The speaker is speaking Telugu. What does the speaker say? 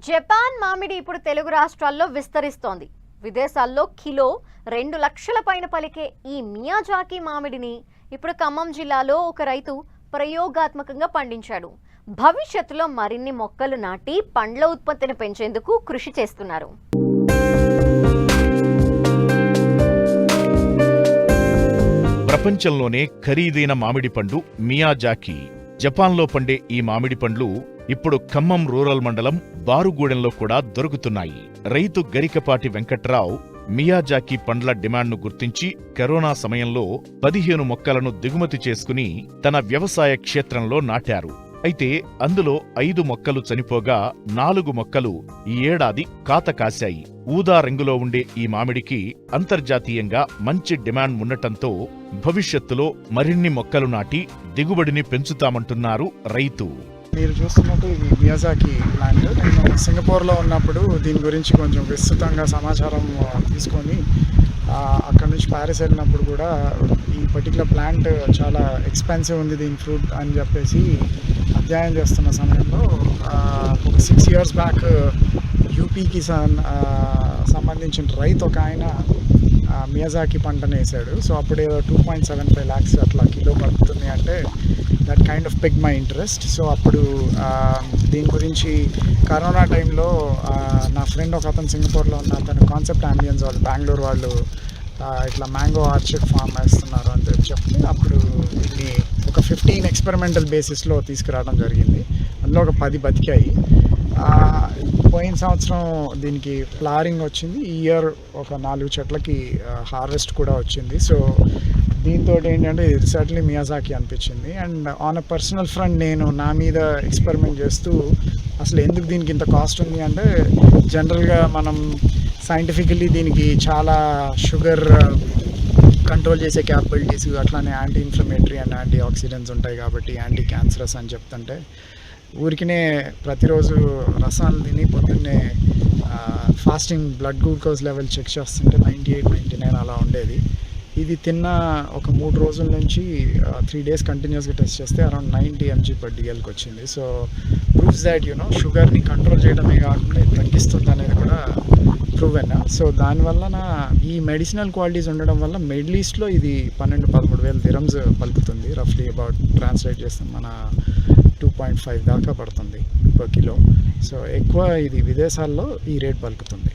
జపాన్ మామిడి ఇప్పుడు తెలుగు రాష్ట్రాల్లో విస్తరిస్తోంది. విదేశాల్లో కిలో 2 లక్షల పైన పలికే ఈ మియాజాకి మామిడిని ఇప్పుడు ఖమ్మం జిల్లాలో ఒక రైతు ప్రయోగాత్మకంగా పండించాడు. భవిష్యత్తులో మరిన్ని మొక్కలు నాటి పండ్ల ఉత్పత్తిని పెంచేందుకు కృషి చేస్తున్నారు. ప్రపంచంలోనే ఖరీదైన మామిడి పండు మియాజాకి. జపాన్లో పండే ఈ మామిడి పండ్లు ఇప్పుడు ఖమ్మం రూరల్ మండలం బారుగూడెంలో కూడా దొరుకుతున్నాయి. రైతు గరికపాటి వెంకట్రావు మియాజాకి పండ్ల డిమాండ్ను గుర్తించి కరోనా సమయంలో 15 మొక్కలను దిగుమతి చేసుకుని తన వ్యవసాయ క్షేత్రంలో నాటారు. అయితే అందులో 5 మొక్కలు చనిపోగా 4 మొక్కలు ఈ ఏడాది కాత కాశాయి. ఊదా రంగులో ఉండే ఈ మామిడికి అంతర్జాతీయంగా మంచి డిమాండ్ ఉండటంతో భవిష్యత్తులో మరిన్ని మొక్కలు నాటి దిగుబడిని పెంచుతామంటున్నారు రైతు. మీరు చూస్తున్నట్టు ఇది మియాజాకి ప్లాంట్. నేను సింగపూర్లో ఉన్నప్పుడు దీని గురించి కొంచెం విస్తృతంగా సమాచారం తీసుకొని అక్కడ నుంచి ప్యారిస్ వెళ్ళినప్పుడు కూడా ఈ పర్టికులర్ ప్లాంట్ చాలా ఎక్స్పెన్సివ్ ఉంది దీని ఫ్రూట్ అని చెప్పేసి అధ్యయనం చేస్తున్న సమయంలో ఒక 6 years బ్యాక్ యూపీకి సంబంధించిన రైతు ఒక ఆయన మియాజాకి పంటను వేసాడు. సో అప్పుడు ఏదో 2.75 lakhs అట్లా కిలో పడుతుంది అంటే that kind of pick my interest. So అప్పుడు దీని గురించి కరోనా టైంలో నా ఫ్రెండ్ ఒక అతను సింగపూర్లో ఉన్న అతను కాన్సెప్ట్ అంబియన్స్ వాళ్ళు బెంగళూరు వాళ్ళు ఇట్లా మ్యాంగో ఆర్చర్డ్ ఫామ్ వేస్తున్నారు అని చెప్పి అప్పుడు దీన్ని ఒక 15 ఎక్స్పెరిమెంటల్ బేసిస్లో తీసుకురావడం జరిగింది. అందులో ఒక 10 బతికాయి. పోయిన సంవత్సరం దీనికి ఫ్లవరింగ్ వచ్చింది. ఈ ఇయర్ ఒక 4 చెట్లకి హార్వెస్ట్ కూడా వచ్చింది. సో దీంతో ఏంటంటే ఇది సర్టన్లీ మియాజాకి అనిపించింది. And on a personal front నేను నా మీద ఎక్స్పెరిమెంట్ చేస్తూ అసలు ఎందుకు దీనికి ఇంత కాస్ట్ ఉంది అంటే జనరల్గా మనం సైంటిఫికల్లీ దీనికి చాలా షుగర్ కంట్రోల్ చేసే క్యాపబిలిటీస్ అట్లానే anti inflammatory and antioxidants ఉంటాయి కాబట్టి యాంటీ క్యాన్సరస్ అని చెప్తుంటే ఊరికినే ప్రతిరోజు రసాలు తిని పొద్దున్నే fasting blood glucose level check చేస్తుంటే 98, 99 అలా ఉండేది. ఇది తిన్న ఒక 3 రోజుల నుంచి 3 days కంటిన్యూస్గా టెస్ట్ చేస్తే అరౌండ్ 90 mg/dlకి వచ్చింది. సో ప్రూవ్స్ దాట్ షుగర్ని కంట్రోల్ చేయడమే కాకుండా ఇది తగ్గిస్తుంది అనేది కూడా ప్రూవెన్. సో దానివల్ల ఈ మెడిసినల్ క్వాలిటీస్ ఉండడం వల్ల మిడిల్ ఈస్ట్లో ఇది 12-13 dirhams పలుకుతుంది. రఫ్లీ అబౌట్ ట్రాన్స్లేట్ చేస్తాం మన 2.5 దాకా పడుతుంది per kilo. సో ఎక్కువ ఇది విదేశాల్లో ఈ రేట్ పలుకుతుంది.